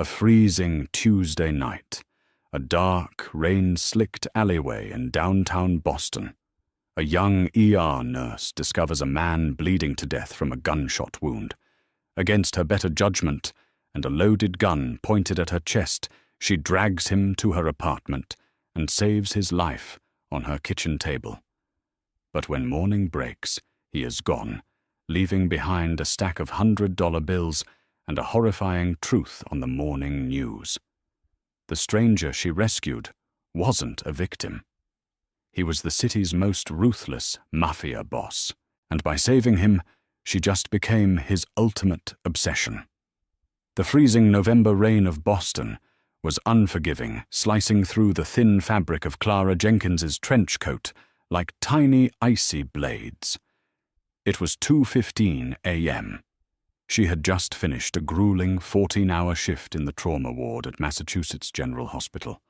A freezing Tuesday night. A dark, rain-slicked alleyway in downtown Boston. A young ER nurse discovers a man bleeding to death from a gunshot wound. Against her better judgment, and a loaded gun pointed at her chest, she drags him to her apartment and saves his life on her kitchen table. But when morning breaks, he is gone, leaving behind a stack of $100 bills and a horrifying truth on the morning news. The stranger she rescued wasn't a victim. He was the city's most ruthless mafia boss, and by saving him, she just became his ultimate obsession. The freezing November rain of Boston was unforgiving, slicing through the thin fabric of Clara Jenkins's trench coat like tiny icy blades. It was 2:15 a.m. She had just finished a grueling 14-hour shift in the trauma ward at Massachusetts General Hospital.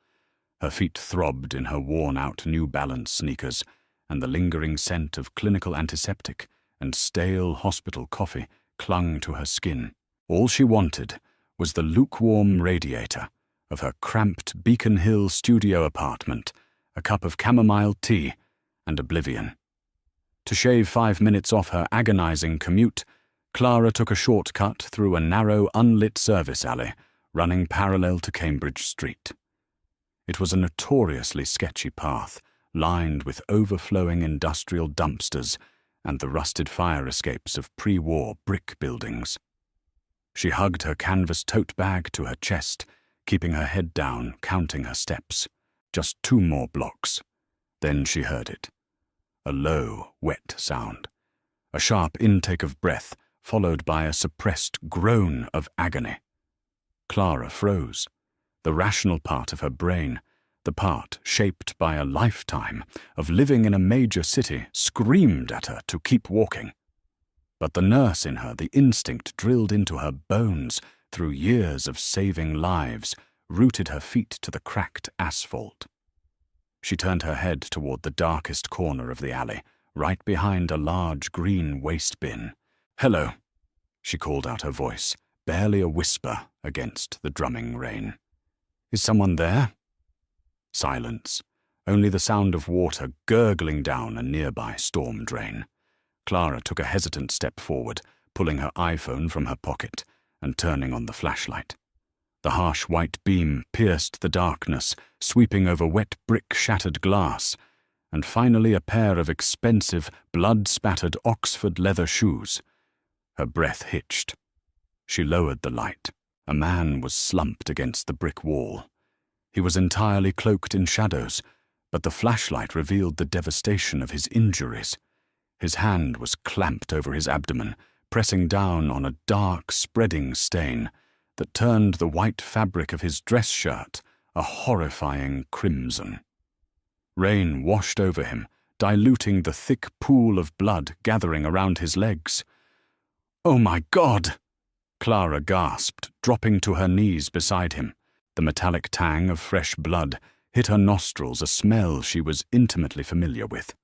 Her feet throbbed in her worn-out New Balance sneakers, and the lingering scent of clinical antiseptic and stale hospital coffee clung to her skin. All she wanted was the lukewarm radiator of her cramped Beacon Hill studio apartment, a cup of chamomile tea, and oblivion. To shave 5 minutes off her agonizing commute, Clara took a shortcut through a narrow, unlit service alley running parallel to Cambridge Street. It was a notoriously sketchy path, lined with overflowing industrial dumpsters and the rusted fire escapes of pre-war brick buildings. She hugged her canvas tote bag to her chest, keeping her head down, counting her steps. Just 2 more blocks. Then she heard it. A low, wet sound. A sharp intake of breath, followed by a suppressed groan of agony. Clara froze. The rational part of her brain, the part shaped by a lifetime of living in a major city, screamed at her to keep walking. But the nurse in her, the instinct drilled into her bones through years of saving lives, rooted her feet to the cracked asphalt. She turned her head toward the darkest corner of the alley, right behind a large green waste bin. "Hello," she called out, her voice, barely a whisper against the drumming rain. "Is someone there?" Silence, only the sound of water gurgling down a nearby storm drain. Clara took a hesitant step forward, pulling her iPhone from her pocket and turning on the flashlight. The harsh white beam pierced the darkness, sweeping over wet brick-shattered glass, and finally a pair of expensive, blood-spattered Oxford leather shoes. Her breath hitched. She lowered the light. A man was slumped against the brick wall. He was entirely cloaked in shadows, but the flashlight revealed the devastation of his injuries. His hand was clamped over his abdomen, pressing down on a dark, spreading stain that turned the white fabric of his dress shirt a horrifying crimson. Rain washed over him, diluting the thick pool of blood gathering around his legs. "Oh my God!" Clara gasped, dropping to her knees beside him. The metallic tang of fresh blood hit her nostrils, a smell she was intimately familiar with.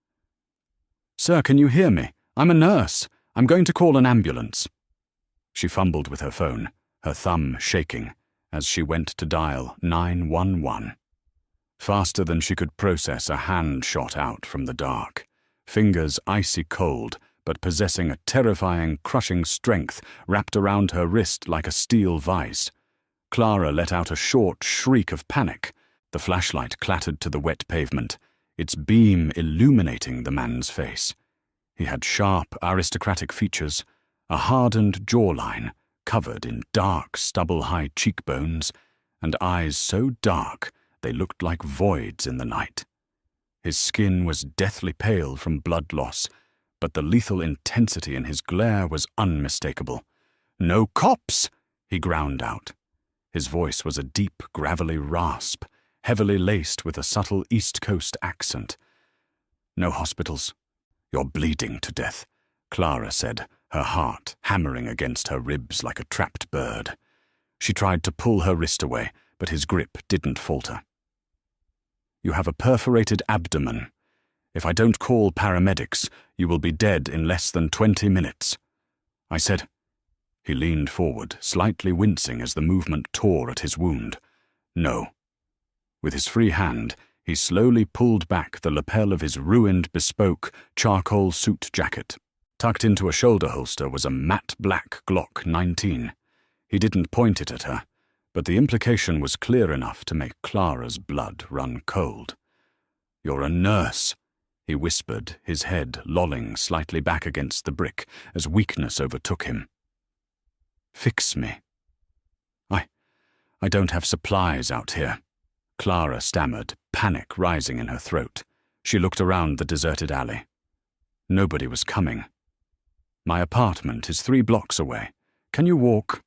"Sir, can you hear me? I'm a nurse. I'm going to call an ambulance." She fumbled with her phone, her thumb shaking, as she went to dial 911. Faster than she could process, a hand shot out from the dark, fingers icy cold, but possessing a terrifying, crushing strength wrapped around her wrist like a steel vise. Clara let out a short shriek of panic. The flashlight clattered to the wet pavement, its beam illuminating the man's face. He had sharp, aristocratic features, a hardened jawline covered in dark, stubble-high cheekbones, and eyes so dark they looked like voids in the night. His skin was deathly pale from blood loss, but the lethal intensity in his glare was unmistakable. "No cops!" he ground out. His voice was a deep, gravelly rasp, heavily laced with a subtle East Coast accent. "No hospitals. You're bleeding to death," Clara said, her heart hammering against her ribs like a trapped bird. She tried to pull her wrist away, but his grip didn't falter. "You have a perforated abdomen. If I don't call paramedics, you will be dead in less than 20 minutes. I said, He leaned forward, slightly wincing as the movement tore at his wound. No. With his free hand, he slowly pulled back the lapel of his ruined bespoke charcoal suit jacket. Tucked into a shoulder holster was a matte black Glock 19. He didn't point it at her, but the implication was clear enough to make Clara's blood run cold. "You're a nurse," he whispered, his head lolling slightly back against the brick as weakness overtook him. "Fix me." I don't have supplies out here," Clara stammered, panic rising in her throat. She looked around the deserted alley. Nobody was coming. "My apartment is 3 blocks away. Can you walk?"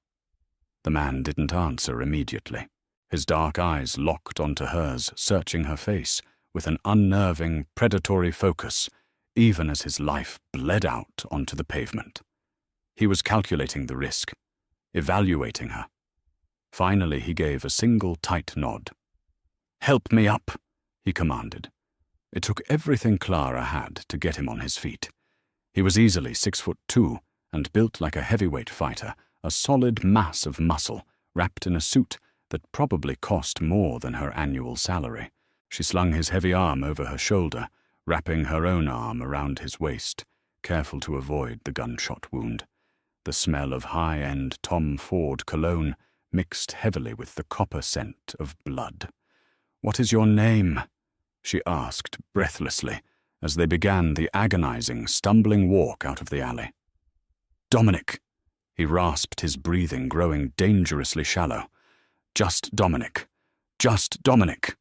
The man didn't answer immediately. His dark eyes locked onto hers, searching her face with an unnerving, predatory focus, even as his life bled out onto the pavement. He was calculating the risk, evaluating her. Finally, he gave a single tight nod. "Help me up," he commanded. It took everything Clara had to get him on his feet. He was easily 6'2" and built like a heavyweight fighter, a solid mass of muscle wrapped in a suit that probably cost more than her annual salary. She slung his heavy arm over her shoulder, wrapping her own arm around his waist, careful to avoid the gunshot wound. The smell of high-end Tom Ford cologne mixed heavily with the copper scent of blood. "What is your name?" she asked breathlessly as they began the agonizing, stumbling walk out of the alley. "Dominic." He rasped, his breathing growing dangerously shallow. "Just Dominic. Just Dominic."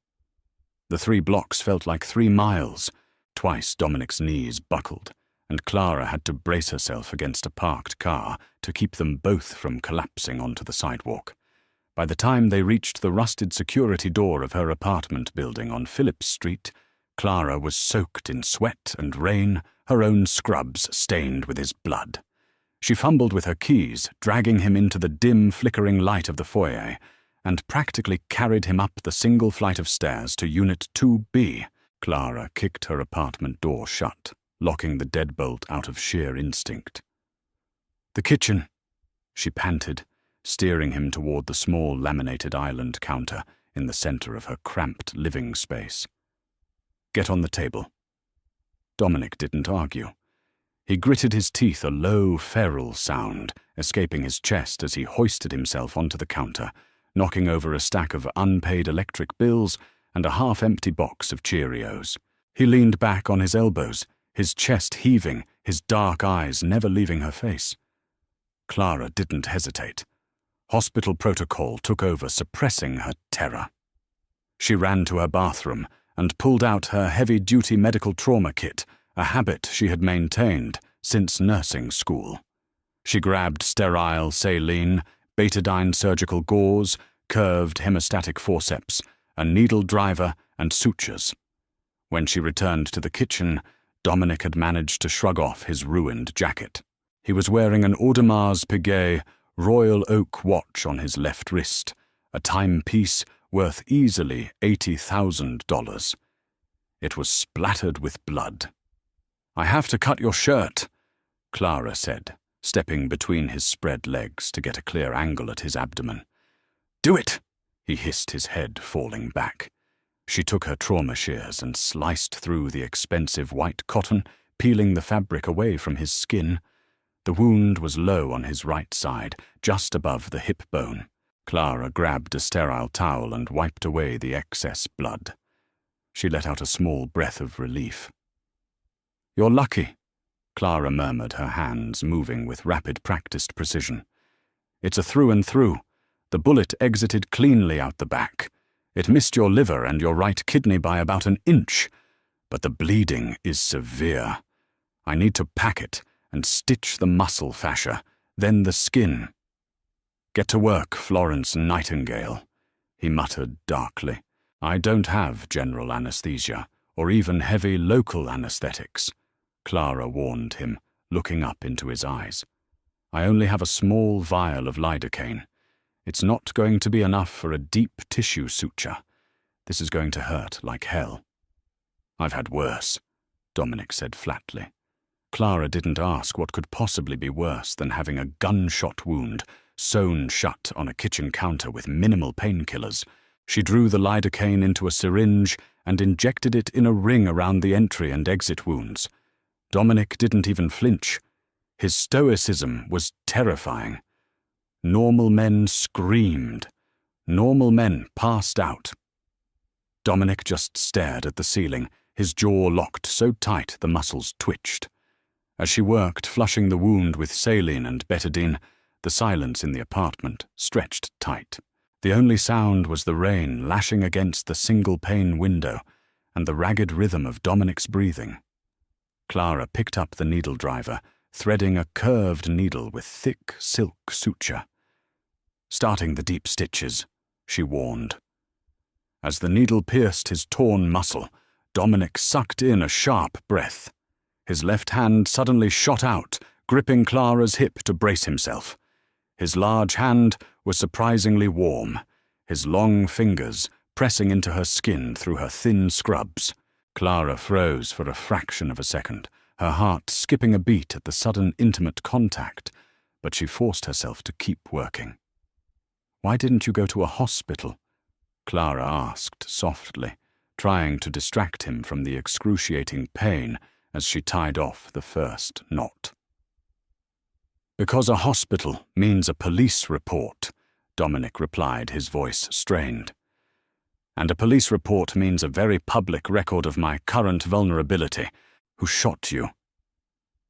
The 3 blocks felt like 3 miles. Twice Dominic's knees buckled, and Clara had to brace herself against a parked car to keep them both from collapsing onto the sidewalk. By the time they reached the rusted security door of her apartment building on Phillips Street, Clara was soaked in sweat and rain, her own scrubs stained with his blood. She fumbled with her keys, dragging him into the dim, flickering light of the foyer, and practically carried him up the single flight of stairs to Unit 2B. Clara kicked her apartment door shut, locking the deadbolt out of sheer instinct. "The kitchen," she panted, steering him toward the small laminated island counter in the center of her cramped living space. "Get on the table." Dominic didn't argue. He gritted his teeth, a low, feral sound escaping his chest as he hoisted himself onto the counter, knocking over a stack of unpaid electric bills and a half-empty box of Cheerios. He leaned back on his elbows, his chest heaving, his dark eyes never leaving her face. Clara didn't hesitate. Hospital protocol took over, suppressing her terror. She ran to her bathroom and pulled out her heavy-duty medical trauma kit, a habit she had maintained since nursing school. She grabbed sterile saline, betadine surgical gauze, curved hemostatic forceps, a needle driver, and sutures. When she returned to the kitchen, Dominic had managed to shrug off his ruined jacket. He was wearing an Audemars Piguet Royal Oak watch on his left wrist, a timepiece worth easily $80,000. It was splattered with blood. "I have to cut your shirt," Clara said, stepping between his spread legs to get a clear angle at his abdomen. "Do it," he hissed, his head falling back. She took her trauma shears and sliced through the expensive white cotton, peeling the fabric away from his skin. The wound was low on his right side, just above the hip bone. Clara grabbed a sterile towel and wiped away the excess blood. She let out a small breath of relief. "You're lucky," Clara murmured, her hands moving with rapid, practiced precision. "It's a through and through. The bullet exited cleanly out the back. It missed your liver and your right kidney by about an inch, but the bleeding is severe. I need to pack it and stitch the muscle fascia, then the skin." "Get to work, Florence Nightingale," he muttered darkly. "I don't have general anesthesia, or even heavy local anesthetics," Clara warned him, looking up into his eyes. "I only have a small vial of lidocaine. It's not going to be enough for a deep tissue suture. This is going to hurt like hell." "I've had worse," Dominic said flatly. Clara didn't ask what could possibly be worse than having a gunshot wound sewn shut on a kitchen counter with minimal painkillers. She drew the lidocaine into a syringe and injected it in a ring around the entry and exit wounds. Dominic didn't even flinch. His stoicism was terrifying. Normal men screamed. Normal men passed out. Dominic just stared at the ceiling, his jaw locked so tight the muscles twitched. As she worked, flushing the wound with saline and betadine, the silence in the apartment stretched tight. The only sound was the rain lashing against the single-pane window and the ragged rhythm of Dominic's breathing. Clara picked up the needle driver, threading a curved needle with thick silk suture. "Starting the deep stitches," she warned. As the needle pierced his torn muscle, Dominic sucked in a sharp breath. His left hand suddenly shot out, gripping Clara's hip to brace himself. His large hand was surprisingly warm, his long fingers pressing into her skin through her thin scrubs. Clara froze for a fraction of a second, her heart skipping a beat at the sudden intimate contact, but she forced herself to keep working. "Why didn't you go to a hospital?" Clara asked softly, trying to distract him from the excruciating pain as she tied off the first knot. "Because a hospital means a police report," Dominic replied, his voice strained. "And a police report means a very public record of my current vulnerability. Who shot you?"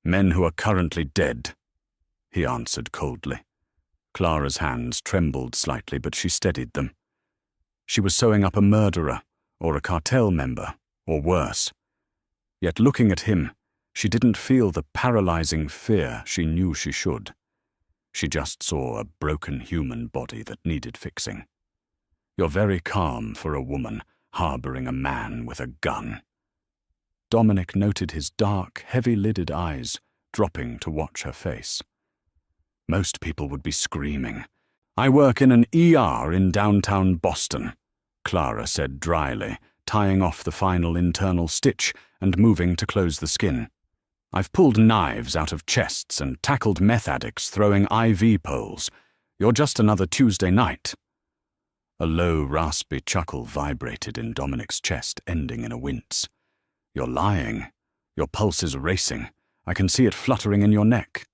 "Men who are currently dead," he answered coldly. Clara's hands trembled slightly, but she steadied them. She was sewing up a murderer, or a cartel member, or worse. Yet looking at him, she didn't feel the paralyzing fear she knew she should. She just saw a broken human body that needed fixing. "You're very calm for a woman harboring a man with a gun." Dominic noted his dark, heavy-lidded eyes dropping to watch her face. "Most people would be screaming. I work in an ER in downtown Boston," Clara said dryly, tying off the final internal stitch and moving to close the skin. "I've pulled knives out of chests and tackled meth addicts throwing IV poles. You're just another Tuesday night." A low, raspy chuckle vibrated in Dominic's chest, ending in a wince. "You're lying. Your pulse is racing. I can see it fluttering in your neck."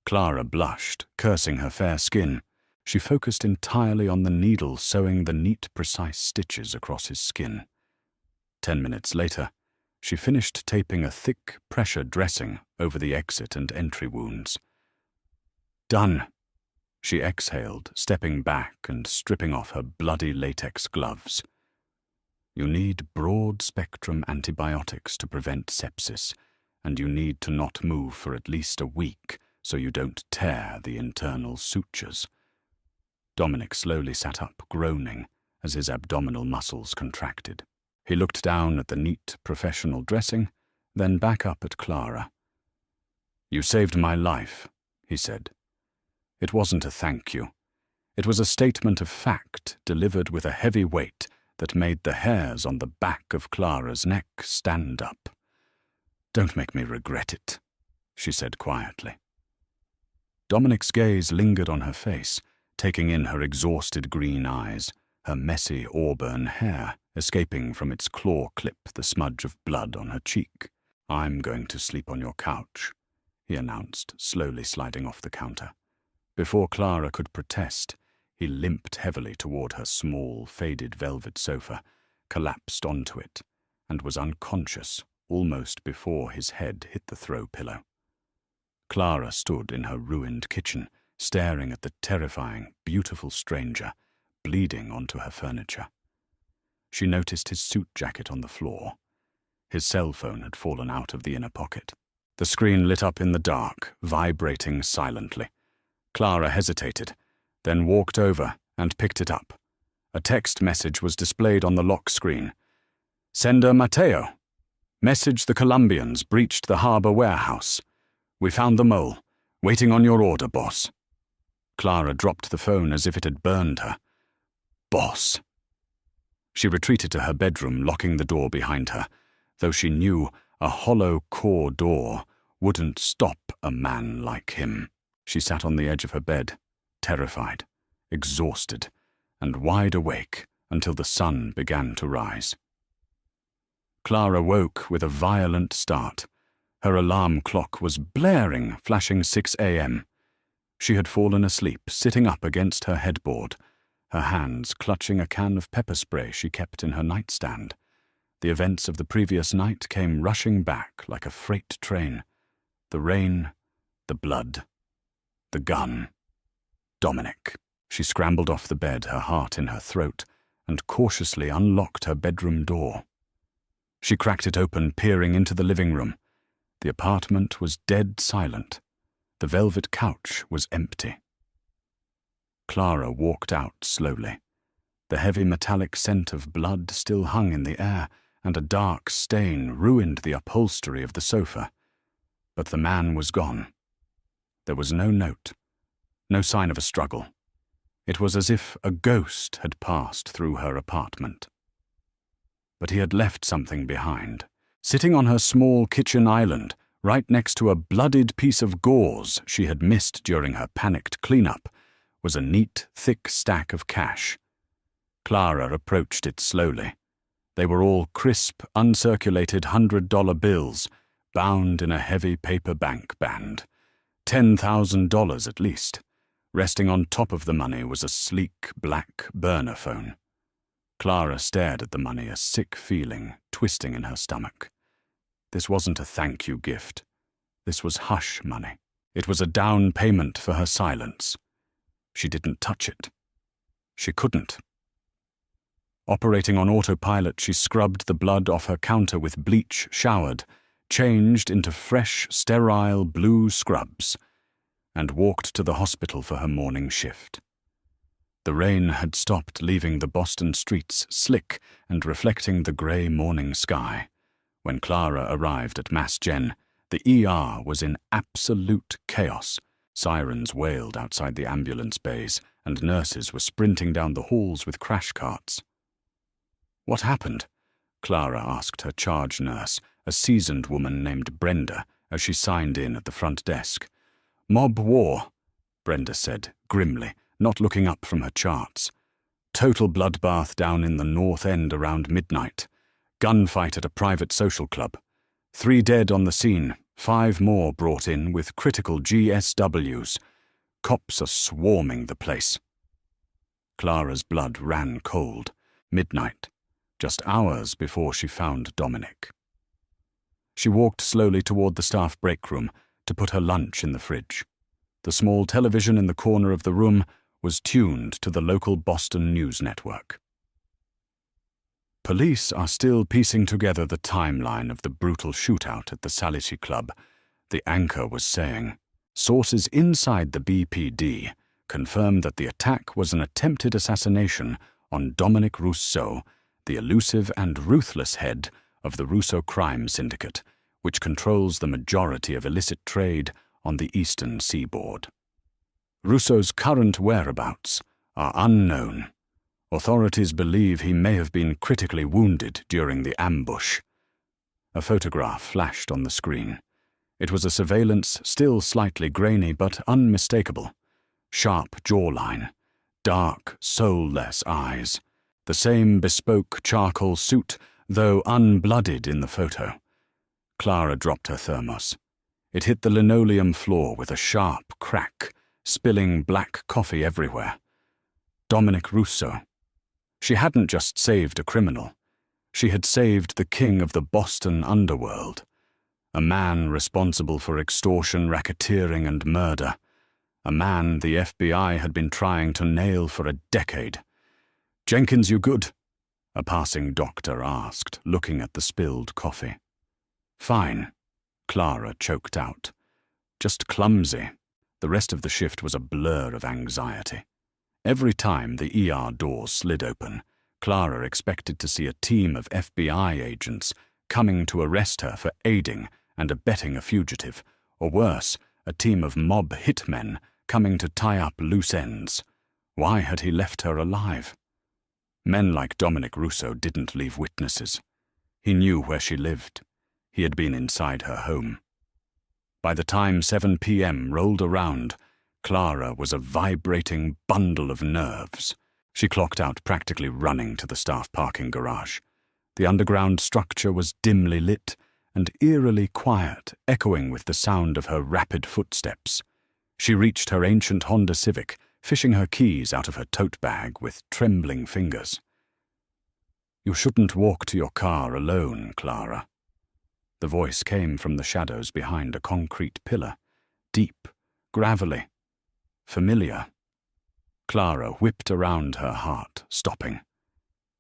Clara blushed, cursing her fair skin. She focused entirely on the needle sewing the neat, precise stitches across his skin. 10 minutes later, she finished taping a thick pressure dressing over the exit and entry wounds. "Done," she exhaled, stepping back and stripping off her bloody latex gloves. "You need broad-spectrum antibiotics to prevent sepsis, and you need to not move for at least a week so you don't tear the internal sutures." Dominic slowly sat up, groaning, as his abdominal muscles contracted. He looked down at the neat, professional dressing, then back up at Clara. "You saved my life," he said. It wasn't a thank you. It was a statement of fact delivered with a heavy weight that made the hairs on the back of Clara's neck stand up. "Don't make me regret it," she said quietly. Dominic's gaze lingered on her face, taking in her exhausted green eyes, her messy auburn hair escaping from its claw clip the smudge of blood on her cheek. "I'm going to sleep on your couch," he announced, slowly sliding off the counter. Before Clara could protest, he limped heavily toward her small, faded velvet sofa, collapsed onto it, and was unconscious almost before his head hit the throw pillow. Clara stood in her ruined kitchen, staring at the terrifying, beautiful stranger, bleeding onto her furniture. She noticed his suit jacket on the floor. His cell phone had fallen out of the inner pocket. The screen lit up in the dark, vibrating silently. Clara hesitated, then walked over and picked it up. A text message was displayed on the lock screen. "Sender Mateo. Message: the Colombians breached the harbor warehouse. We found the mole. Waiting on your order, boss." Clara dropped the phone as if it had burned her. "Boss." She retreated to her bedroom, locking the door behind her, though she knew a hollow core door wouldn't stop a man like him. She sat on the edge of her bed, terrified, exhausted, and wide awake until the sun began to rise. Clara woke with a violent start. Her alarm clock was blaring, flashing 6 a.m. She had fallen asleep, sitting up against her headboard, her hands clutching a can of pepper spray she kept in her nightstand. The events of the previous night came rushing back like a freight train. The rain, the blood, the gun. Dominic. She scrambled off the bed, her heart in her throat, and cautiously unlocked her bedroom door. She cracked it open, peering into the living room. The apartment was dead silent. The velvet couch was empty. Clara walked out slowly. The heavy metallic scent of blood still hung in the air, and a dark stain ruined the upholstery of the sofa. But the man was gone. There was no note, no sign of a struggle. It was as if a ghost had passed through her apartment. But he had left something behind. Sitting on her small kitchen island, right next to a bloodied piece of gauze she had missed during her panicked cleanup, was a neat, thick stack of cash. Clara approached it slowly. They were all crisp, uncirculated $100 bills, bound in a heavy paper bank band. $10,000 at least. Resting on top of the money was a sleek, black burner phone. Clara stared at the money, a sick feeling twisting in her stomach. This wasn't a thank you gift. This was hush money. It was a down payment for her silence. She didn't touch it. She couldn't. Operating on autopilot, she scrubbed the blood off her counter with bleach, showered, changed into fresh, sterile blue scrubs, and walked to the hospital for her morning shift. The rain had stopped, leaving the Boston streets slick and reflecting the grey morning sky. When Clara arrived at Mass Gen, the ER was in absolute chaos. Sirens wailed outside the ambulance bays, and nurses were sprinting down the halls with crash carts. "What happened?" Clara asked her charge nurse, a seasoned woman named Brenda, as she signed in at the front desk. "Mob war," Brenda said, grimly, not looking up from her charts. "Total bloodbath down in the North End around midnight. Gunfight at a private social club. 3 dead on the scene, 5 more brought in with critical GSWs. Cops are swarming the place." Clara's blood ran cold. Midnight, just hours before she found Dominic. She walked slowly toward the staff break room to put her lunch in the fridge. The small television in the corner of the room was tuned to the local Boston news network. Police are still piecing together the timeline of the brutal shootout at the Salici Club, the anchor was saying. Sources inside the BPD confirmed that the attack was an attempted assassination on Dominic Rousseau, the elusive and ruthless head of the Russo crime syndicate, which controls the majority of illicit trade on the eastern seaboard. Rousseau's current whereabouts are unknown. Authorities believe he may have been critically wounded during the ambush. A photograph flashed on the screen. It was a surveillance, still slightly grainy but unmistakable. Sharp jawline, dark, soulless eyes. The same bespoke charcoal suit, though unblooded in the photo. Clara dropped her thermos. It hit the linoleum floor with a sharp crack, spilling black coffee everywhere. Dominic Rousseau. She hadn't just saved a criminal. She had saved the king of the Boston underworld. A man responsible for extortion, racketeering, and murder. A man the FBI had been trying to nail for a decade. "Jenkins, you good?" a passing doctor asked, looking at the spilled coffee. "Fine," Clara choked out. "Just clumsy." The rest of the shift was a blur of anxiety. Every time the ER door slid open, Clara expected to see a team of FBI agents coming to arrest her for aiding and abetting a fugitive, or worse, a team of mob hitmen coming to tie up loose ends. Why had he left her alive? Men like Dominic Rousseau didn't leave witnesses. He knew where she lived. He had been inside her home. By the time 7 p.m. rolled around, Clara was a vibrating bundle of nerves. She clocked out practically running to the staff parking garage. The underground structure was dimly lit and eerily quiet, echoing with the sound of her rapid footsteps. She reached her ancient Honda Civic, fishing her keys out of her tote bag with trembling fingers. "You shouldn't walk to your car alone, Clara." The voice came from the shadows behind a concrete pillar, deep, gravelly, familiar. Clara whipped around her heart, stopping.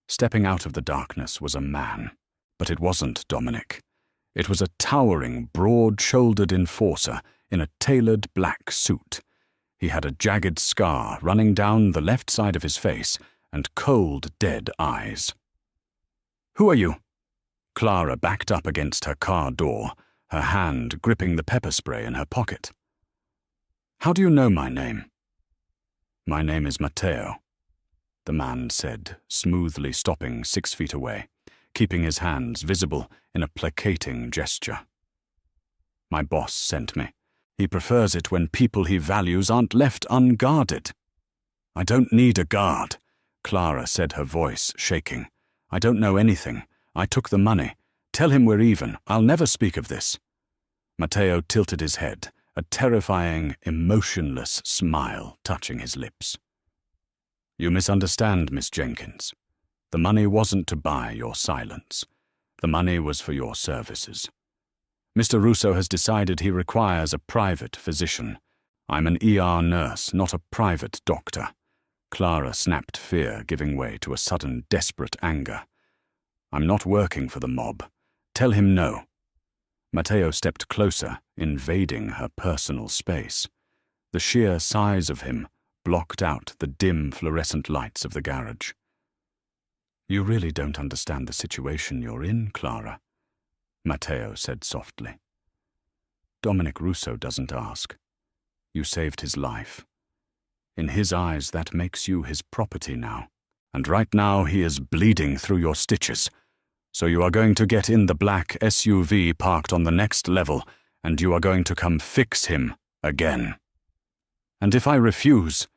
Stepping out of the darkness was a man, but it wasn't Dominic. It was a towering, broad-shouldered enforcer in a tailored black suit. He had a jagged scar running down the left side of his face and cold, dead eyes. "Who are you?" Clara backed up against her car door, her hand gripping the pepper spray in her pocket. "How do you know my name?" "My name is Matteo," the man said, smoothly stopping 6 feet away, keeping his hands visible in a placating gesture. "My boss sent me. He prefers it when people he values aren't left unguarded." "I don't need a guard," Clara said, her voice shaking. "I don't know anything. I took the money. Tell him we're even. I'll never speak of this." Matteo tilted his head, a terrifying, emotionless smile touching his lips. "You misunderstand, Miss Jenkins. The money wasn't to buy your silence. The money was for your services. Mr. Russo has decided he requires a private physician. I'm an ER nurse, not a private doctor." Clara snapped, fear giving way to a sudden, desperate anger. "I'm not working for the mob. Tell him no." Matteo stepped closer, invading her personal space. The sheer size of him blocked out the dim fluorescent lights of the garage. "You really don't understand the situation you're in, Clara," Matteo said softly. "Dominic Russo doesn't ask. You saved his life. In his eyes, that makes you his property now. And right now he is bleeding through your stitches. So you are going to get in the black SUV parked on the next level, and you are going to come fix him again." "And if I refuse?"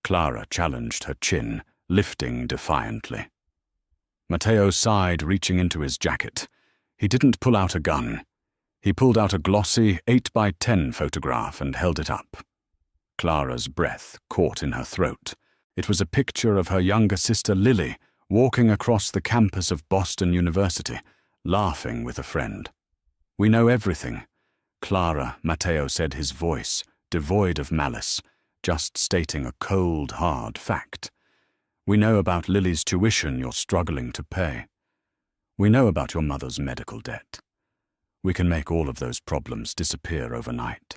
Clara challenged, her chin lifting defiantly. Matteo sighed, reaching into his jacket. He didn't pull out a gun. He pulled out a glossy 8x10 photograph and held it up. Clara's breath caught in her throat. It was a picture of her younger sister Lily walking across the campus of Boston University, laughing with a friend. "We know everything, Clara," Matteo said, his voice devoid of malice, just stating a cold, hard fact. "We know about Lily's tuition you're struggling to pay. We know about your mother's medical debt. We can make all of those problems disappear overnight.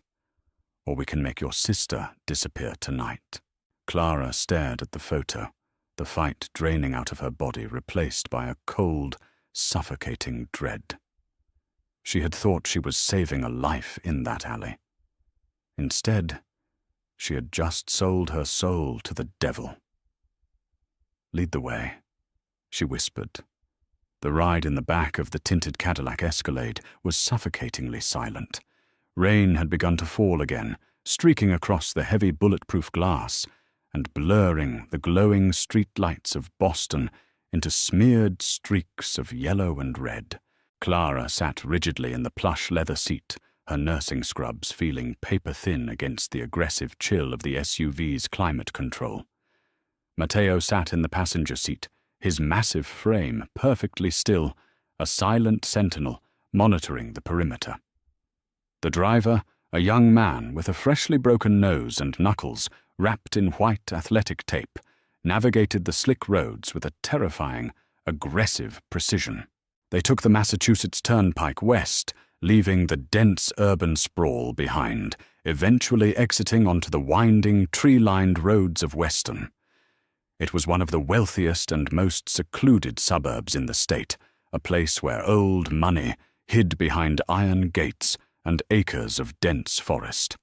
Or we can make your sister disappear tonight." Clara stared at the photo, the fight draining out of her body, replaced by a cold, suffocating dread. She had thought she was saving a life in that alley. Instead, she had just sold her soul to the devil. "Lead the way," she whispered. The ride in the back of the tinted Cadillac Escalade was suffocatingly silent. Rain had begun to fall again, streaking across the heavy bulletproof glass and blurring the glowing street lights of Boston into smeared streaks of yellow and red. Clara sat rigidly in the plush leather seat, her nursing scrubs feeling paper-thin against the aggressive chill of the SUV's climate control. Matteo sat in the passenger seat, his massive frame perfectly still, a silent sentinel monitoring the perimeter. The driver, a young man with a freshly broken nose and knuckles wrapped in white athletic tape, navigated the slick roads with a terrifying, aggressive precision. They took the Massachusetts Turnpike west, leaving the dense urban sprawl behind, eventually exiting onto the winding, tree-lined roads of Weston. It was one of the wealthiest and most secluded suburbs in the state, a place where old money hid behind iron gates and acres of dense forest.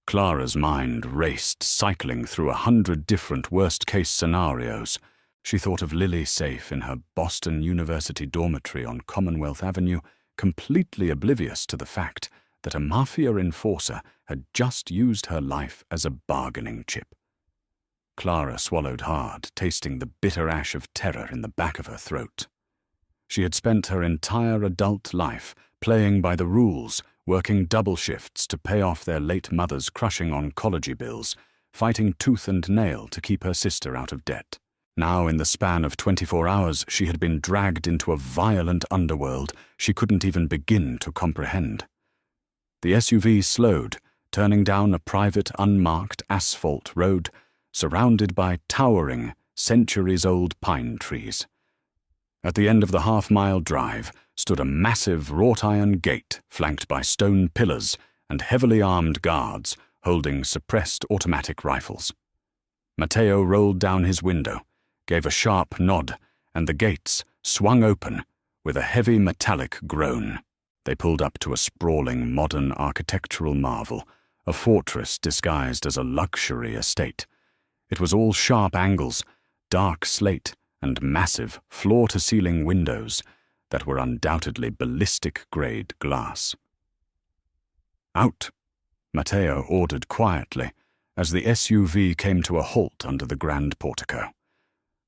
Clara's mind raced, cycling through 100 different worst-case scenarios. She thought of Lily safe in her Boston University dormitory on Commonwealth Avenue, completely oblivious to the fact that a Mafia enforcer had just used her life as a bargaining chip. Clara swallowed hard, tasting the bitter ash of terror in the back of her throat. She had spent her entire adult life playing by the rules, working double shifts to pay off their late mother's crushing oncology bills, fighting tooth and nail to keep her sister out of debt. Now, in the span of 24 hours, she had been dragged into a violent underworld she couldn't even begin to comprehend. The SUV slowed, turning down a private, unmarked asphalt road, surrounded by towering, centuries-old pine trees. At the end of the half-mile drive stood a massive wrought-iron gate flanked by stone pillars and heavily armed guards holding suppressed automatic rifles. Matteo rolled down his window, gave a sharp nod, and the gates swung open with a heavy metallic groan. They pulled up to a sprawling modern architectural marvel, a fortress disguised as a luxury estate. It was all sharp angles, dark slate, and massive floor-to-ceiling windows that were undoubtedly ballistic-grade glass. "Out," Matteo ordered quietly as the SUV came to a halt under the grand portico.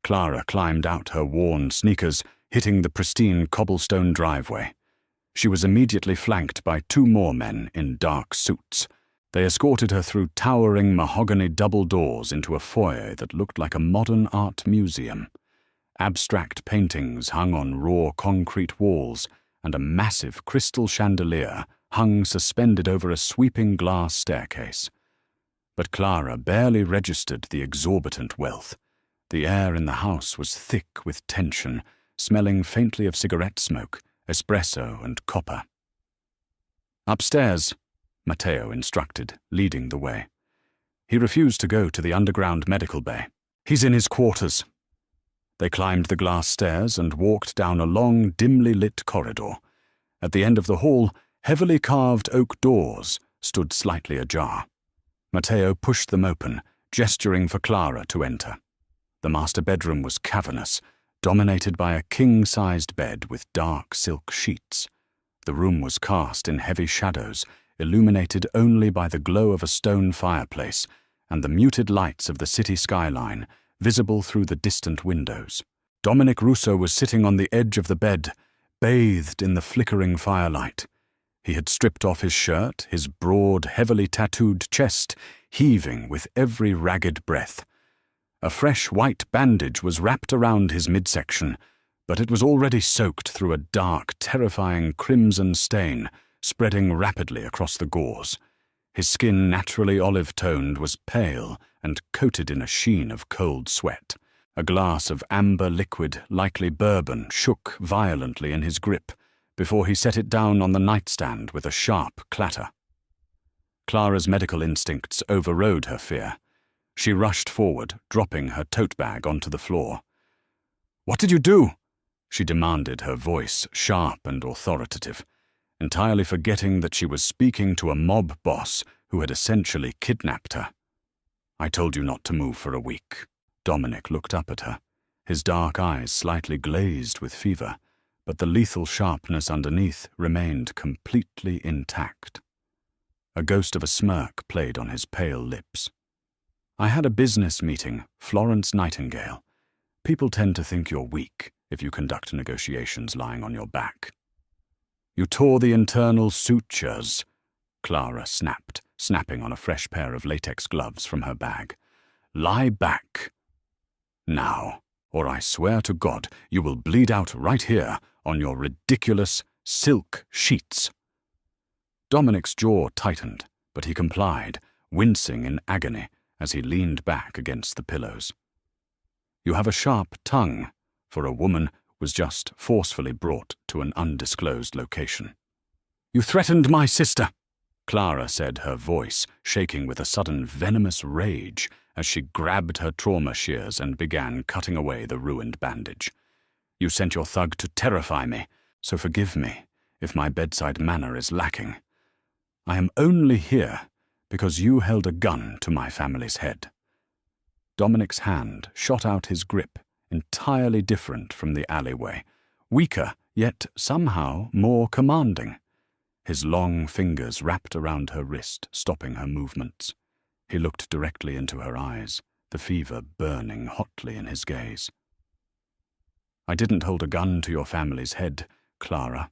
Clara climbed out her worn sneakers, hitting the pristine cobblestone driveway. She was immediately flanked by two more men in dark suits. They escorted her through towering mahogany double doors into a foyer that looked like a modern art museum. Abstract paintings hung on raw concrete walls, and a massive crystal chandelier hung suspended over a sweeping glass staircase. But Clara barely registered the exorbitant wealth. The air in the house was thick with tension, smelling faintly of cigarette smoke, espresso, and copper. "Upstairs," Matteo instructed, leading the way. He refused to go to the underground medical bay. "He's in his quarters." They climbed the glass stairs and walked down a long, dimly lit corridor. At the end of the hall, heavily carved oak doors stood slightly ajar. Matteo pushed them open, gesturing for Clara to enter. The master bedroom was cavernous, dominated by a king-sized bed with dark silk sheets. The room was cast in heavy shadows, illuminated only by the glow of a stone fireplace and the muted lights of the city skyline, visible through the distant windows. Dominic Russo was sitting on the edge of the bed, bathed in the flickering firelight. He had stripped off his shirt, his broad, heavily tattooed chest heaving with every ragged breath. A fresh white bandage was wrapped around his midsection, but it was already soaked through a dark, terrifying crimson stain, spreading rapidly across the gauze. His skin, naturally olive-toned, was pale and coated in a sheen of cold sweat. A glass of amber liquid, likely bourbon, shook violently in his grip before he set it down on the nightstand with a sharp clatter. Clara's medical instincts overrode her fear. She rushed forward, dropping her tote bag onto the floor. "What did you do?" she demanded, her voice sharp and authoritative, entirely forgetting that she was speaking to a mob boss who had essentially kidnapped her. "I told you not to move for a week." Dominic looked up at her, his dark eyes slightly glazed with fever, but the lethal sharpness underneath remained completely intact. A ghost of a smirk played on his pale lips. "I had a business meeting, Florence Nightingale. People tend to think you're weak if you conduct negotiations lying on your back." "You tore the internal sutures," Clara snapped, snapping on a fresh pair of latex gloves from her bag. "Lie back. Now, or I swear to God you will bleed out right here on your ridiculous silk sheets." Dominic's jaw tightened, but he complied, wincing in agony as he leaned back against the pillows. "You have a sharp tongue," for a woman was just forcefully brought to an undisclosed location. "You threatened my sister," Clara said, her voice shaking with a sudden venomous rage as she grabbed her trauma shears and began cutting away the ruined bandage. "You sent your thug to terrify me, so forgive me if my bedside manner is lacking. I am only here because you held a gun to my family's head." Dominic's hand shot out his grip, entirely different from the alleyway, weaker, yet somehow more commanding. his long fingers wrapped around her wrist, stopping her movements. He looked directly into her eyes, the fever burning hotly in his gaze. "I didn't hold a gun to your family's head, Clara,"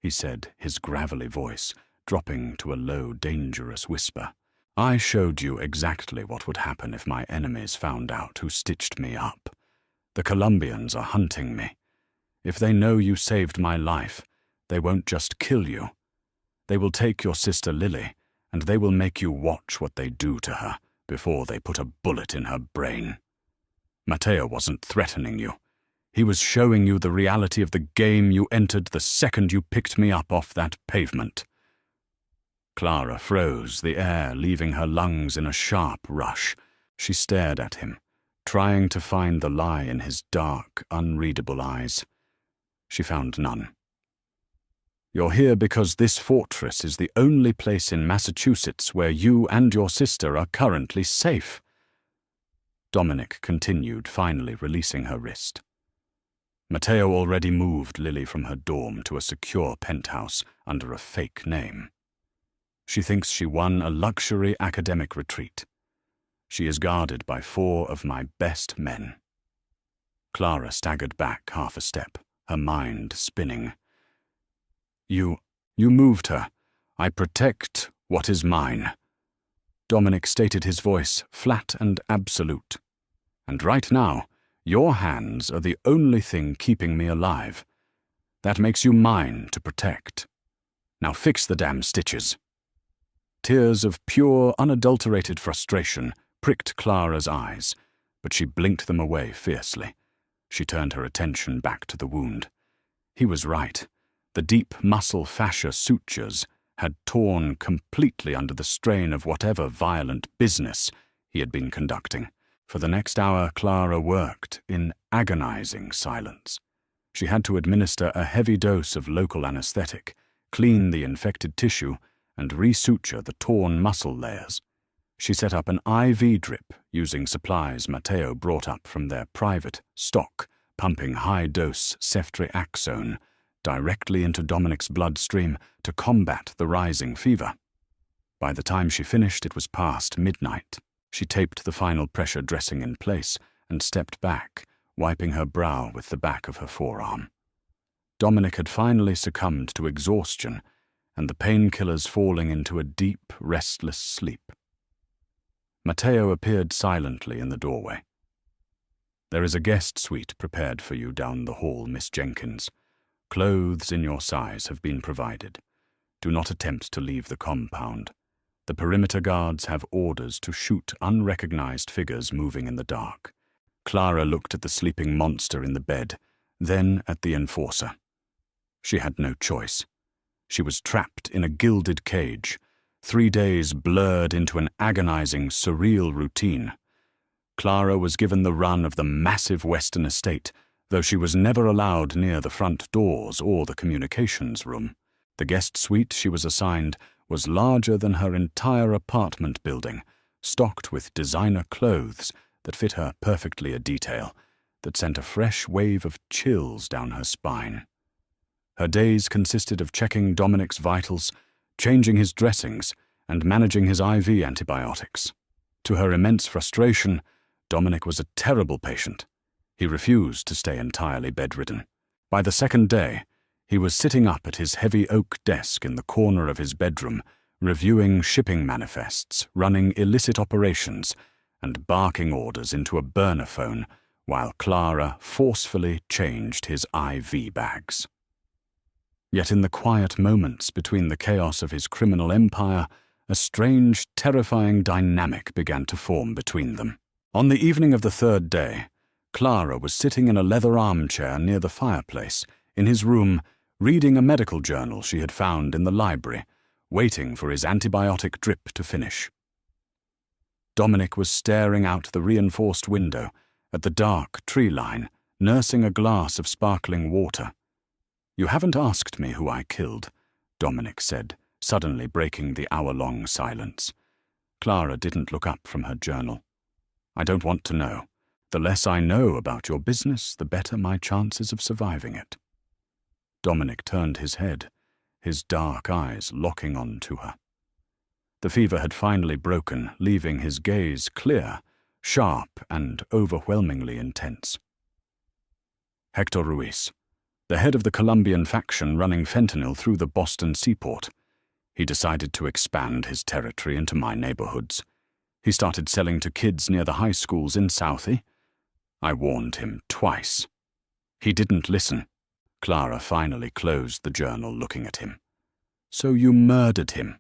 he said, his gravelly voice dropping to a low, dangerous whisper. "I showed you exactly what would happen if my enemies found out who stitched me up. The Colombians are hunting me. If they know you saved my life, they won't just kill you. They will take your sister Lily, and they will make you watch what they do to her before they put a bullet in her brain. Mateo wasn't threatening you. He was showing you the reality of the game you entered the second you picked me up off that pavement." Clara froze, the air leaving her lungs in a sharp rush. She stared at him, trying to find the lie in his dark, unreadable eyes. She found none. "You're here because this fortress is the only place in Massachusetts where you and your sister are currently safe." Dominic continued, finally releasing her wrist. "Mateo already moved Lily from her dorm to a secure penthouse under a fake name. She thinks she won a luxury academic retreat. She is guarded by 4 of my best men." Clara staggered back half a step, her mind spinning. You moved her. I protect what is mine." Dominic stated, his voice flat and absolute. "And right now, your hands are the only thing keeping me alive. That makes you mine to protect. Now fix the damn stitches." Tears of pure, unadulterated frustration pricked Clara's eyes, but she blinked them away fiercely. She turned her attention back to the wound. He was right. The deep muscle fascia sutures had torn completely under the strain of whatever violent business he had been conducting. For the next hour, Clara worked in agonizing silence. She had to administer a heavy dose of local anesthetic, clean the infected tissue, and resuture the torn muscle layers. She set up an IV drip using supplies Mateo brought up from their private stock, pumping high-dose ceftriaxone directly into Dominic's bloodstream to combat the rising fever. By the time she finished, it was past midnight. She taped the final pressure dressing in place and stepped back, wiping her brow with the back of her forearm. Dominic had finally succumbed to exhaustion and the painkillers falling into a deep, restless sleep. Mateo appeared silently in the doorway. "There is a guest suite prepared for you down the hall, Miss Jenkins. Clothes in your size have been provided. Do not attempt to leave the compound. The perimeter guards have orders to shoot unrecognized figures moving in the dark." Clara looked at the sleeping monster in the bed, then at the enforcer. She had no choice. She was trapped in a gilded cage, 3 days blurred into an agonizing, surreal routine. Clara was given the run of the massive Western estate, though she was never allowed near the front doors or the communications room. The guest suite she was assigned was larger than her entire apartment building, stocked with designer clothes that fit her perfectly, a detail that sent a fresh wave of chills down her spine. Her days consisted of checking Dominic's vitals, changing his dressings, and managing his IV antibiotics. To her immense frustration, Dominic was a terrible patient. He refused to stay entirely bedridden. By the second day, he was sitting up at his heavy oak desk in the corner of his bedroom, reviewing shipping manifests, running illicit operations, and barking orders into a burner phone, while Clara forcefully changed his IV bags. Yet in the quiet moments between the chaos of his criminal empire, a strange, terrifying dynamic began to form between them. On the evening of the 3rd day, Clara was sitting in a leather armchair near the fireplace, in his room, reading a medical journal she had found in the library, waiting for his antibiotic drip to finish. Dominic was staring out the reinforced window at the dark tree line, nursing a glass of sparkling water. "You haven't asked me who I killed," Dominic said, suddenly breaking the hour-long silence. Clara didn't look up from her journal. "I don't want to know. The less I know about your business, the better my chances of surviving it." Dominic turned his head, his dark eyes locking on to her. The fever had finally broken, leaving his gaze clear, sharp, and overwhelmingly intense. Hector Ruiz, the head of the Colombian faction running fentanyl through the Boston seaport. He decided to expand his territory into my neighborhoods. He started selling to kids near the high schools in Southie. I warned him twice. He didn't listen. Clara finally closed the journal, looking at him. "So you murdered him."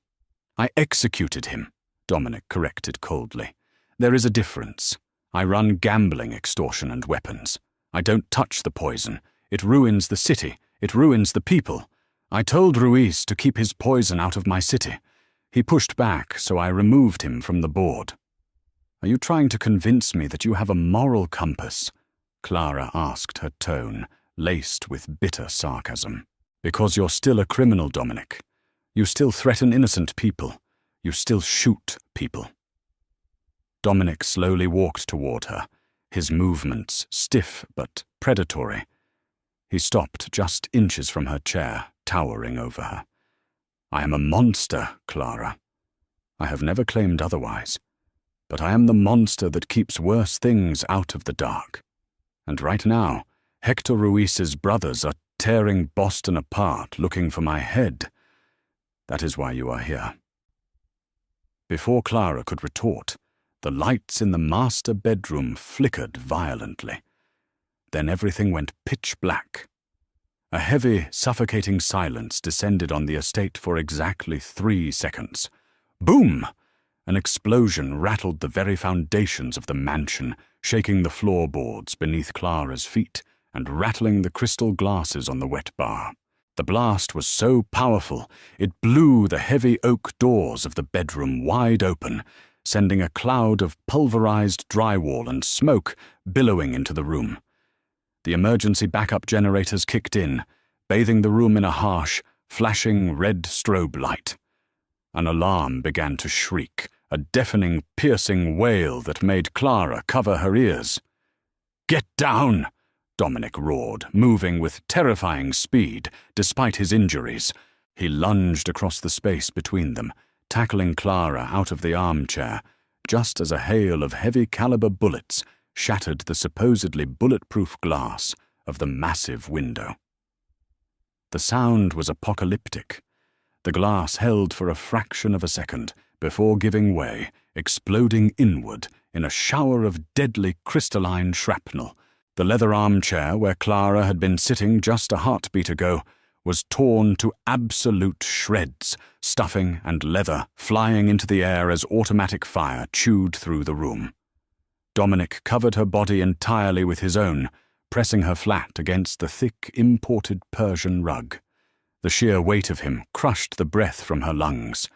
"I executed him," Dominic corrected coldly. "There is a difference. I run gambling, extortion, and weapons. I don't touch the poison. It ruins the city. It ruins the people. I told Ruiz to keep his poison out of my city. He pushed back, so I removed him from the board." "Are you trying to convince me that you have a moral compass?" Clara asked, her tone laced with bitter sarcasm. "Because you're still a criminal, Dominic. You still threaten innocent people. You still shoot people." Dominic slowly walked toward her, his movements stiff but predatory. He stopped just inches from her chair, towering over her. "I am a monster, Clara. I have never claimed otherwise, but I am the monster that keeps worse things out of the dark. And right now, Hector Ruiz's brothers are tearing Boston apart, looking for my head. That is why you are here." Before Clara could retort, the lights in the master bedroom flickered violently. Then everything went pitch black. A heavy, suffocating silence descended on the estate for exactly 3 seconds. Boom! An explosion rattled the very foundations of the mansion, shaking the floorboards beneath Clara's feet and rattling the crystal glasses on the wet bar. The blast was so powerful, it blew the heavy oak doors of the bedroom wide open, sending a cloud of pulverized drywall and smoke billowing into the room. The emergency backup generators kicked in, bathing the room in a harsh, flashing red strobe light. An alarm began to shriek, a deafening, piercing wail that made Clara cover her ears. "Get down!" Dominic roared, moving with terrifying speed despite his injuries. He lunged across the space between them, tackling Clara out of the armchair, just as a hail of heavy-caliber bullets shattered the supposedly bulletproof glass of the massive window. The sound was apocalyptic. The glass held for a fraction of a second before giving way, exploding inward in a shower of deadly crystalline shrapnel. The leather armchair where Clara had been sitting just a heartbeat ago was torn to absolute shreds, stuffing and leather flying into the air as automatic fire chewed through the room. Dominic covered her body entirely with his own, pressing her flat against the thick, imported Persian rug. The sheer weight of him crushed the breath from her lungs.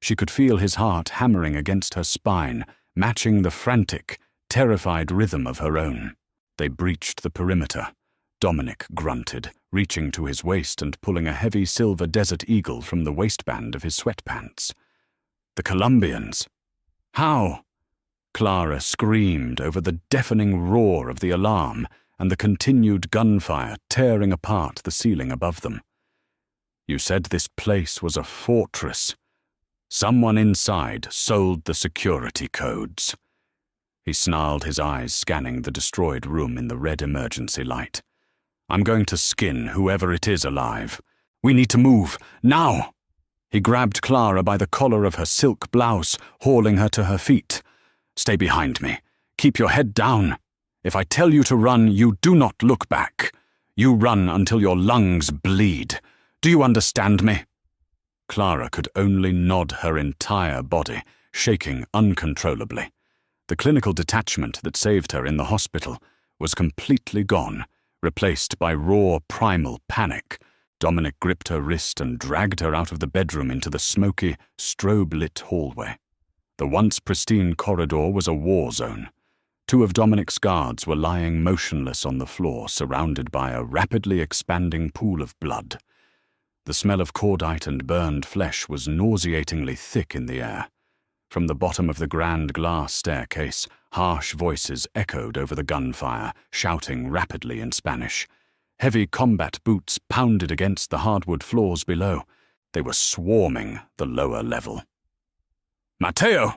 She could feel his heart hammering against her spine, matching the frantic, terrified rhythm of her own. They breached the perimeter. Dominic grunted, reaching to his waist and pulling a heavy silver Desert Eagle from the waistband of his sweatpants. "The Colombians! How?" Clara screamed over the deafening roar of the alarm and the continued gunfire tearing apart the ceiling above them. "You said this place was a fortress. Someone inside sold the security codes." He snarled, his eyes scanning the destroyed room in the red emergency light. "I'm going to skin whoever it is alive. We need to move, now!" He grabbed Clara by the collar of her silk blouse, hauling her to her feet. "Stay behind me. Keep your head down. If I tell you to run, you do not look back. You run until your lungs bleed. Do you understand me?" Clara could only nod her entire body, shaking uncontrollably. The clinical detachment that saved her in the hospital was completely gone, replaced by raw primal panic. Dominic gripped her wrist and dragged her out of the bedroom into the smoky, strobe-lit hallway. The once pristine corridor was a war zone. 2 of Dominic's guards were lying motionless on the floor, surrounded by a rapidly expanding pool of blood. The smell of cordite and burned flesh was nauseatingly thick in the air. From the bottom of the grand glass staircase, harsh voices echoed over the gunfire, shouting rapidly in Spanish. Heavy combat boots pounded against the hardwood floors below. They were swarming the lower level. "Matteo!"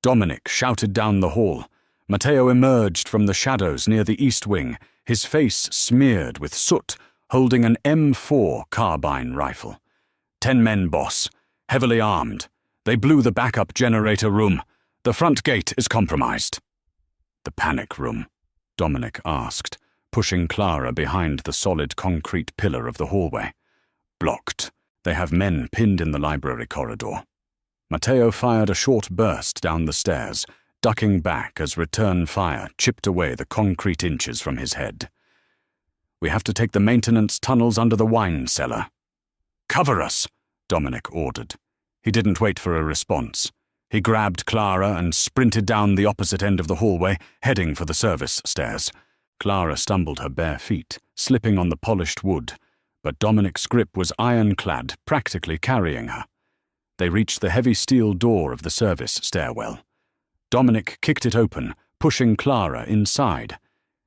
Dominic shouted down the hall. Matteo emerged from the shadows near the east wing, his face smeared with soot, holding an M4 carbine rifle. 10 men, boss. Heavily armed. They blew the backup generator room. The front gate is compromised." "The panic room?" Dominic asked, pushing Clara behind the solid concrete pillar of the hallway. "Blocked. They have men pinned in the library corridor." Matteo fired a short burst down the stairs, ducking back as return fire chipped away the concrete inches from his head. "We have to take the maintenance tunnels under the wine cellar." "Cover us," Dominic ordered. He didn't wait for a response. He grabbed Clara and sprinted down the opposite end of the hallway, heading for the service stairs. Clara stumbled her bare feet, slipping on the polished wood, but Dominic's grip was ironclad, practically carrying her. They reached the heavy steel door of the service stairwell. Dominic kicked it open, pushing Clara inside.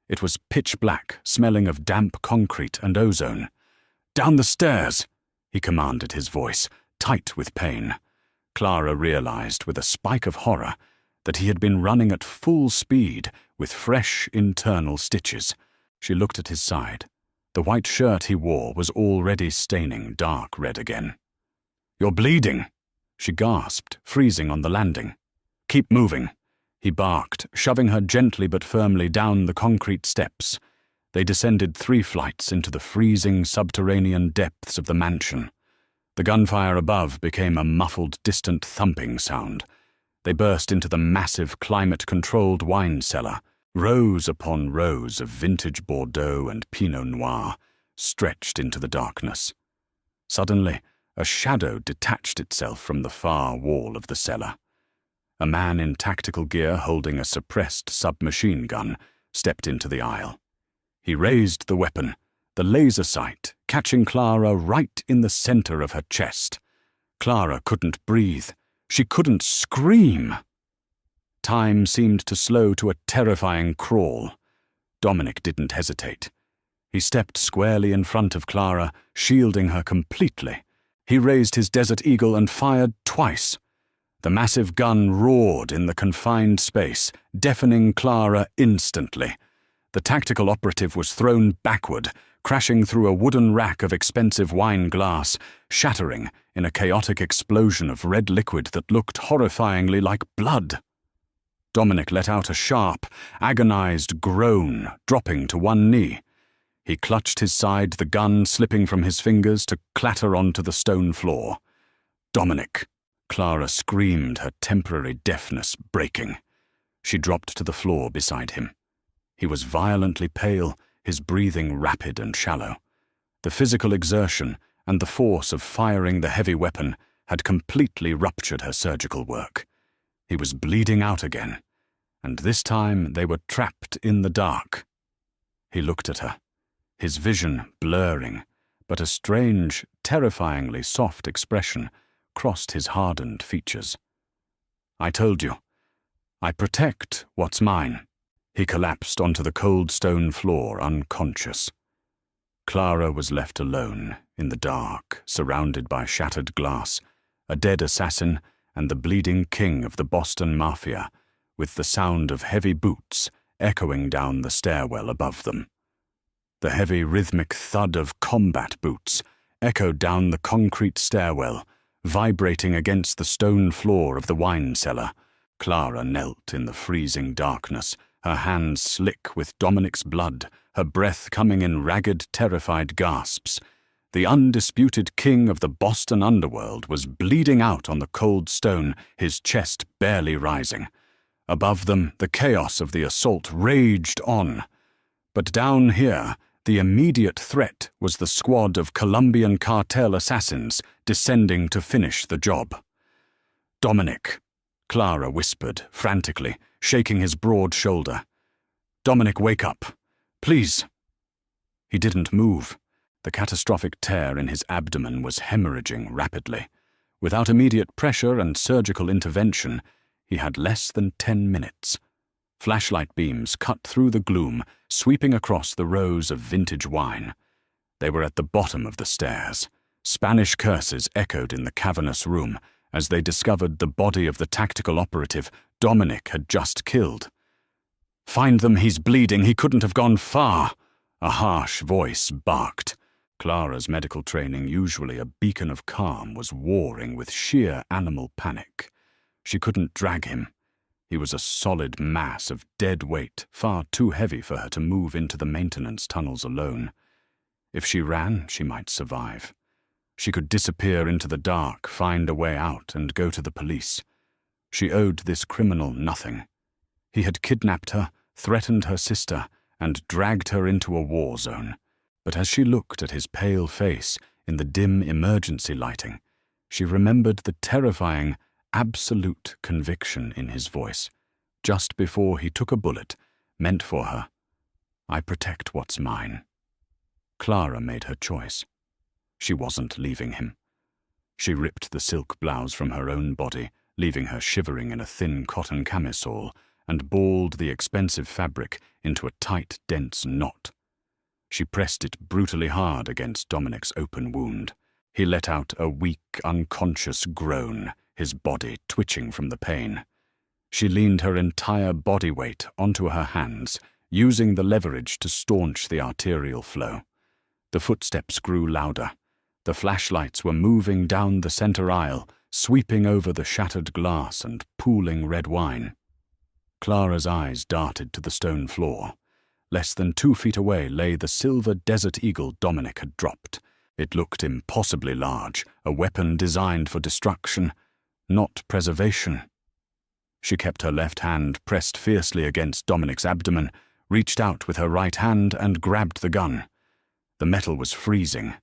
It was pitch black, smelling of damp concrete and ozone. "Down the stairs," he commanded, his voice tight with pain. Clara realized with a spike of horror that he had been running at full speed with fresh internal stitches. She looked at his side. The white shirt he wore was already staining dark red again. "You're bleeding," she gasped, freezing on the landing. "Keep moving," he barked, shoving her gently but firmly down the concrete steps. They descended 3 flights into the freezing subterranean depths of the mansion. The gunfire above became a muffled, distant thumping sound. They burst into the massive, climate-controlled wine cellar, rows upon rows of vintage Bordeaux and Pinot Noir, stretched into the darkness. Suddenly, a shadow detached itself from the far wall of the cellar. A man in tactical gear holding a suppressed submachine gun stepped into the aisle. He raised the weapon, the laser sight catching Clara right in the center of her chest. Clara couldn't breathe. She couldn't scream. Time seemed to slow to a terrifying crawl. Dominic didn't hesitate. He stepped squarely in front of Clara, shielding her completely. He raised his Desert Eagle and fired twice. The massive gun roared in the confined space, deafening Clara instantly. The tactical operative was thrown backward, crashing through a wooden rack of expensive wine glass, shattering in a chaotic explosion of red liquid that looked horrifyingly like blood. Dominic let out a sharp, agonized groan, dropping to one knee. He clutched his side, the gun slipping from his fingers to clatter onto the stone floor. "Dominic!" Clara screamed, her temporary deafness breaking. She dropped to the floor beside him. He was violently pale, his breathing rapid and shallow. The physical exertion and the force of firing the heavy weapon had completely ruptured her surgical work. He was bleeding out again, and this time they were trapped in the dark. He looked at her, his vision blurring, but a strange, terrifyingly soft expression crossed his hardened features. "I told you. I protect what's mine." He collapsed onto the cold stone floor, unconscious. Clara was left alone, in the dark, surrounded by shattered glass, a dead assassin and the bleeding king of the Boston Mafia, with the sound of heavy boots echoing down the stairwell above them. The heavy rhythmic thud of combat boots echoed down the concrete stairwell, vibrating against the stone floor of the wine cellar. Clara knelt in the freezing darkness, her hands slick with Dominic's blood, her breath coming in ragged, terrified gasps. The undisputed king of the Boston underworld was bleeding out on the cold stone, his chest barely rising. Above them, the chaos of the assault raged on. But down here, the immediate threat was the squad of Colombian cartel assassins descending to finish the job. "Dominic," Clara whispered frantically, shaking his broad shoulder. "Dominic, wake up. Please." He didn't move. The catastrophic tear in his abdomen was hemorrhaging rapidly. Without immediate pressure and surgical intervention, he had less than 10 minutes. Flashlight beams cut through the gloom, sweeping across the rows of vintage wine. They were at the bottom of the stairs. Spanish curses echoed in the cavernous room as they discovered the body of the tactical operative Dominic had just killed. "Find them, he's bleeding, he couldn't have gone far," a harsh voice barked. Clara's medical training, usually a beacon of calm, was warring with sheer animal panic. She couldn't drag him. He was a solid mass of dead weight, far too heavy for her to move into the maintenance tunnels alone. If she ran, she might survive. She could disappear into the dark, find a way out, and go to the police. She owed this criminal nothing. He had kidnapped her, threatened her sister, and dragged her into a war zone. But as she looked at his pale face in the dim emergency lighting, she remembered the terrifying, absolute conviction in his voice, just before he took a bullet, meant for her. "I protect what's mine." Clara made her choice. She wasn't leaving him. She ripped the silk blouse from her own body, leaving her shivering in a thin cotton camisole, and balled the expensive fabric into a tight, dense knot. She pressed it brutally hard against Dominic's open wound. He let out a weak, unconscious groan, his body twitching from the pain. She leaned her entire body weight onto her hands, using the leverage to staunch the arterial flow. The footsteps grew louder. The flashlights were moving down the center aisle, sweeping over the shattered glass and pooling red wine. Clara's eyes darted to the stone floor. Less than 2 feet away lay the silver Desert Eagle Dominic had dropped. It looked impossibly large, a weapon designed for destruction, not preservation. She kept her left hand pressed fiercely against Dominic's abdomen, reached out with her right hand and grabbed the gun. The metal was freezing.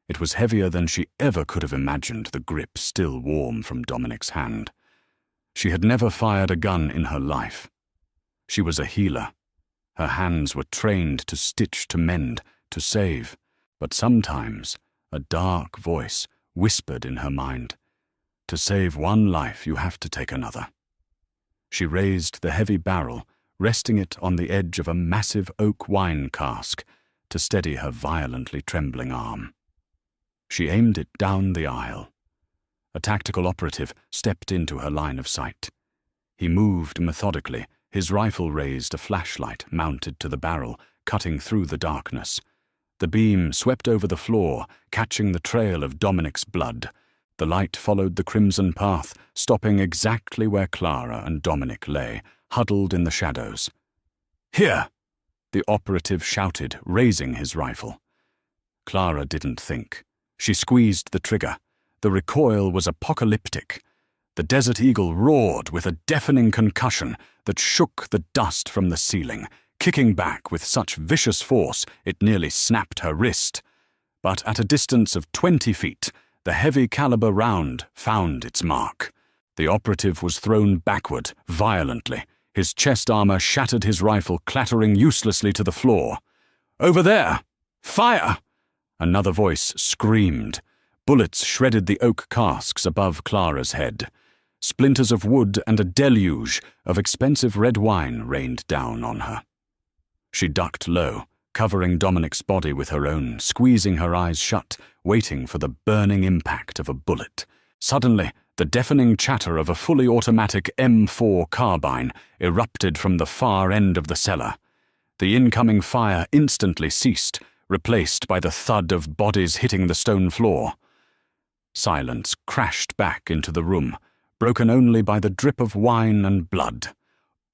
It was heavier than she ever could have imagined, the grip still warm from Dominic's hand. She had never fired a gun in her life. She was a healer. Her hands were trained to stitch, to mend, to save. But sometimes a dark voice whispered in her mind, "To save one life, you have to take another." She raised the heavy barrel, resting it on the edge of a massive oak wine cask to steady her violently trembling arm. She aimed it down the aisle. A tactical operative stepped into her line of sight. He moved methodically, his rifle raised, a flashlight mounted to the barrel, cutting through the darkness. The beam swept over the floor, catching the trail of Dominic's blood. The light followed the crimson path, stopping exactly where Clara and Dominic lay, huddled in the shadows. "Here!" the operative shouted, raising his rifle. Clara didn't think. She squeezed the trigger. The recoil was apocalyptic. The Desert Eagle roared with a deafening concussion that shook the dust from the ceiling, kicking back with such vicious force it nearly snapped her wrist. But at a distance of 20 feet, the heavy-caliber round found its mark. The operative was thrown backward, violently. His chest armor shattered, his rifle clattering uselessly to the floor. "Over there! Fire!" Another voice screamed. Bullets shredded the oak casks above Clara's head. Splinters of wood and a deluge of expensive red wine rained down on her. She ducked low, covering Dominic's body with her own, squeezing her eyes shut, waiting for the burning impact of a bullet. Suddenly, the deafening chatter of a fully automatic M4 carbine erupted from the far end of the cellar. The incoming fire instantly ceased, replaced by the thud of bodies hitting the stone floor. Silence crashed back into the room, broken only by the drip of wine and blood.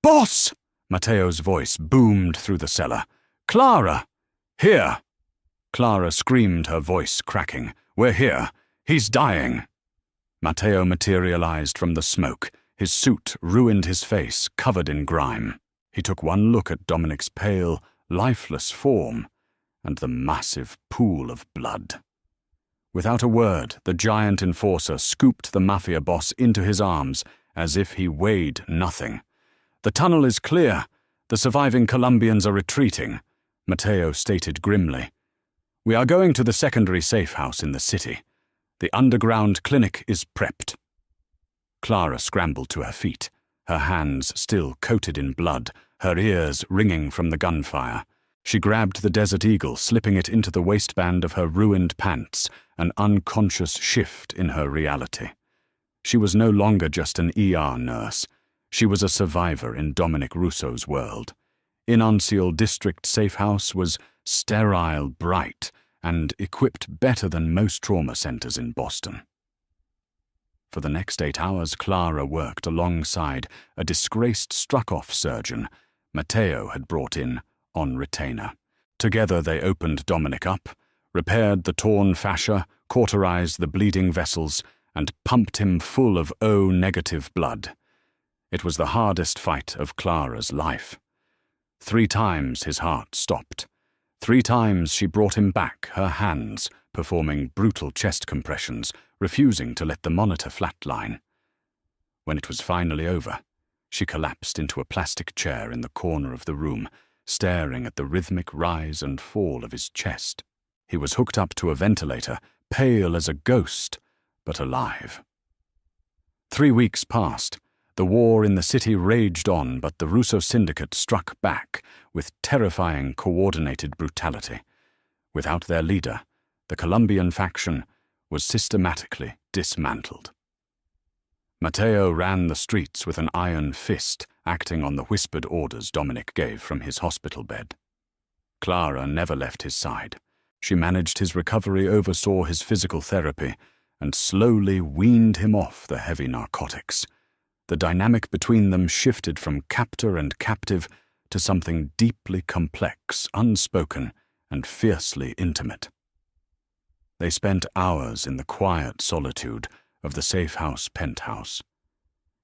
"Boss!" Matteo's voice boomed through the cellar. "Clara! Here!" Clara screamed, her voice cracking. "We're here. He's dying." Matteo materialized from the smoke. His suit ruined his face, covered in grime. He took one look at Dominic's pale, lifeless form and the massive pool of blood. Without a word, the giant enforcer scooped the mafia boss into his arms as if he weighed nothing. "The tunnel is clear. The surviving Colombians are retreating," Matteo stated grimly. "We are going to the secondary safe house in the city. The underground clinic is prepped." Clara scrambled to her feet, her hands still coated in blood, her ears ringing from the gunfire. She grabbed the Desert Eagle, slipping it into the waistband of her ruined pants, an unconscious shift in her reality. She was no longer just an ER nurse. She was a survivor in Dominic Russo's world. Inuncio District Safe House was sterile, bright, and equipped better than most trauma centers in Boston. For the next 8 hours, Clara worked alongside a disgraced struck-off surgeon Matteo had brought in on retainer. Together they opened Dominic up, repaired the torn fascia, cauterized the bleeding vessels, and pumped him full of O-negative blood. It was the hardest fight of Clara's life. 3 times his heart stopped. 3 times she brought him back, her hands performing brutal chest compressions, refusing to let the monitor flatline. When it was finally over, she collapsed into a plastic chair in the corner of the room, staring at the rhythmic rise and fall of his chest. He was hooked up to a ventilator, pale as a ghost, but alive. 3 weeks passed. The war in the city raged on, but the Russo Syndicate struck back with terrifying coordinated brutality. Without their leader, the Colombian faction was systematically dismantled. Matteo ran the streets with an iron fist, acting on the whispered orders Dominic gave from his hospital bed. Clara never left his side. She managed his recovery, oversaw his physical therapy, and slowly weaned him off the heavy narcotics. The dynamic between them shifted from captor and captive to something deeply complex, unspoken, and fiercely intimate. They spent hours in the quiet solitude of the safe house penthouse.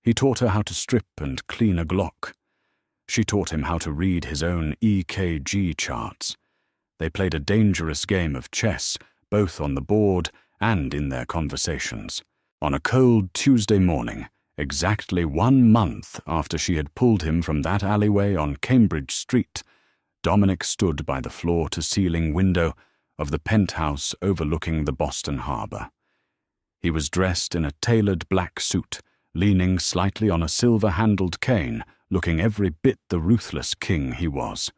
He taught her how to strip and clean a Glock. She taught him how to read his own EKG charts. They played a dangerous game of chess, both on the board and in their conversations. On a cold Tuesday morning, exactly 1 month after she had pulled him from that alleyway on Cambridge Street, Dominic stood by the floor-to-ceiling window of the penthouse overlooking the Boston Harbor. He was dressed in a tailored black suit, leaning slightly on a silver-handled cane, looking every bit the ruthless king he was.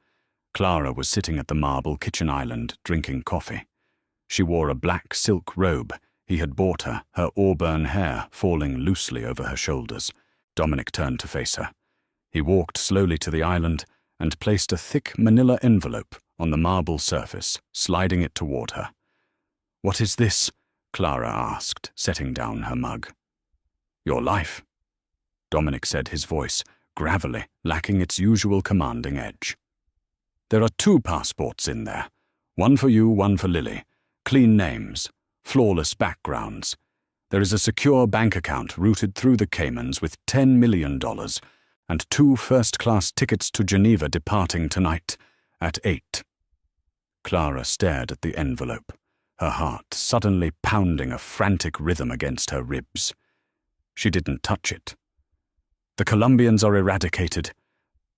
Clara was sitting at the marble kitchen island, drinking coffee. She wore a black silk robe he had bought her, her auburn hair falling loosely over her shoulders. Dominic turned to face her. He walked slowly to the island and placed a thick manila envelope on the marble surface, sliding it toward her. "What is this?" Clara asked, setting down her mug. "Your life," Dominic said, his voice gravelly, lacking its usual commanding edge. "There are 2 passports in there. One for you, one for Lily. Clean names, flawless backgrounds. There is a secure bank account routed through the Caymans with $10 million and 2 first-class tickets to Geneva departing tonight at 8. Clara stared at the envelope, her heart suddenly pounding a frantic rhythm against her ribs. She didn't touch it. "The Colombians are eradicated."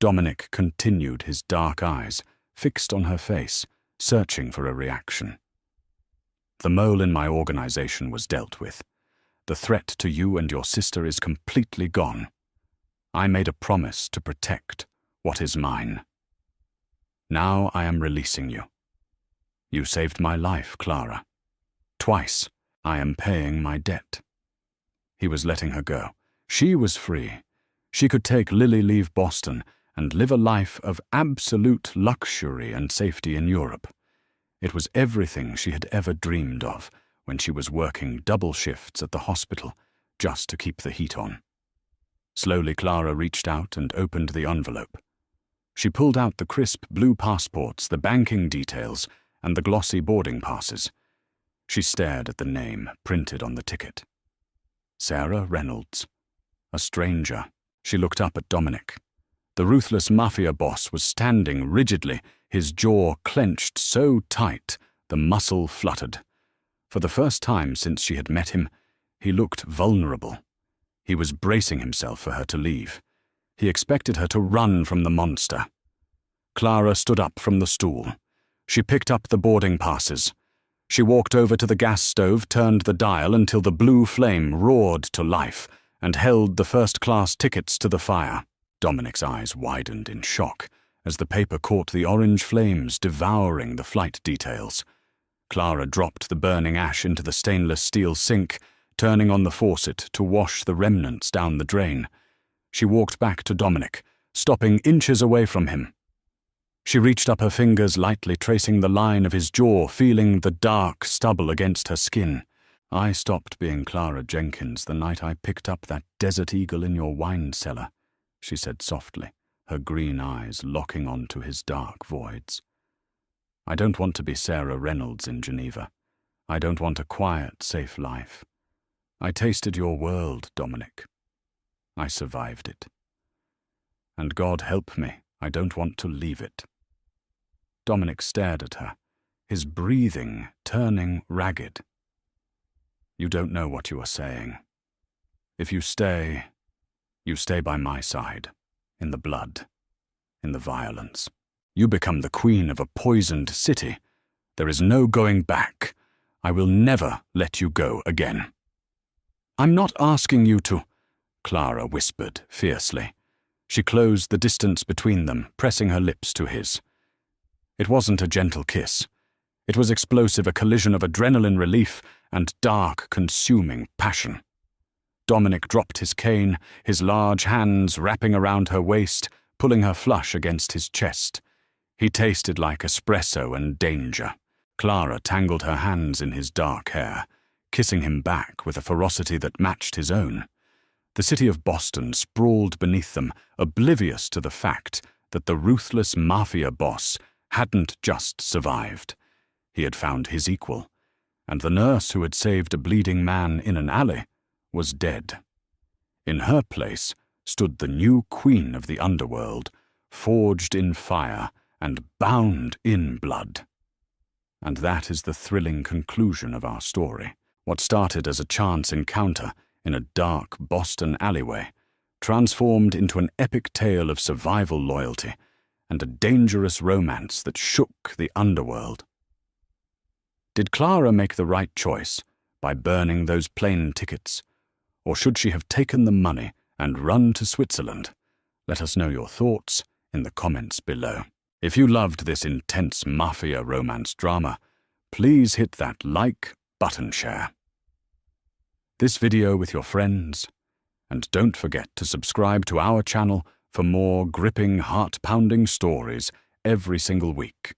Dominic continued, his dark eyes fixed on her face, searching for a reaction. "The mole in my organization was dealt with. The threat to you and your sister is completely gone. I made a promise to protect what is mine. Now I am releasing you. You saved my life, Clara. Twice I am paying my debt." He was letting her go. She was free. She could take Lily leave Boston and live a life of absolute luxury and safety in Europe. It was everything she had ever dreamed of when she was working double shifts at the hospital just to keep the heat on. Slowly, Clara reached out and opened the envelope. She pulled out the crisp blue passports, the banking details, and the glossy boarding passes. She stared at the name printed on the ticket. Sarah Reynolds. A stranger. She looked up at Dominic. The Ruthless Mafia boss was standing rigidly, his jaw clenched so tight the muscle fluttered. For the first time since she had met him, he looked vulnerable. He was bracing himself for her to leave. He expected her to run from the monster. Clara stood up from the stool. She picked up the boarding passes. She walked over to the gas stove, turned the dial until the blue flame roared to life, and held the first-class tickets to the fire. Dominic's eyes widened in shock as the paper caught the orange flames devouring the flight details. Clara dropped the burning ash into the stainless steel sink, turning on the faucet to wash the remnants down the drain. She walked back to Dominic, stopping inches away from him. She reached up her fingers, lightly tracing the line of his jaw, feeling the dark stubble against her skin. "I stopped being Clara Jenkins the night I picked up that desert eagle in your wine cellar," she said softly, her green eyes locking onto his dark voids. "I don't want to be Sarah Reynolds in Geneva. I don't want a quiet, safe life. I tasted your world, Dominic. I survived it. And God help me, I don't want to leave it." Dominic stared at her, his breathing turning ragged. "You don't know what you are saying. If you stay by my side, in the blood, in the violence. You become the queen of a poisoned city. There is no going back. I will never let you go again." "I'm not asking you to," Clara whispered fiercely. She closed the distance between them, pressing her lips to his. It wasn't a gentle kiss. It was explosive, a collision of adrenaline relief and dark, consuming passion. Dominic dropped his cane, his large hands wrapping around her waist, pulling her flush against his chest. He tasted like espresso and danger. Clara tangled her hands in his dark hair, kissing him back with a ferocity that matched his own. The city of Boston sprawled beneath them, oblivious to the fact that the Ruthless Mafia boss hadn't just survived. He had found his equal, and the nurse who had saved a bleeding man in an alley was dead. In her place stood the new queen of the underworld, forged in fire and bound in blood. And that is the thrilling conclusion of our story. What started as a chance encounter in a dark Boston alleyway transformed into an epic tale of survival loyalty and a dangerous romance that shook the underworld. Did Clara make the right choice by burning those plane tickets, or should she have taken the money and run to Switzerland? Let us know your thoughts in the comments below. If you loved this intense mafia romance drama, please hit that like button, share this video with your friends, and don't forget to subscribe to our channel for more gripping, heart-pounding stories every single week.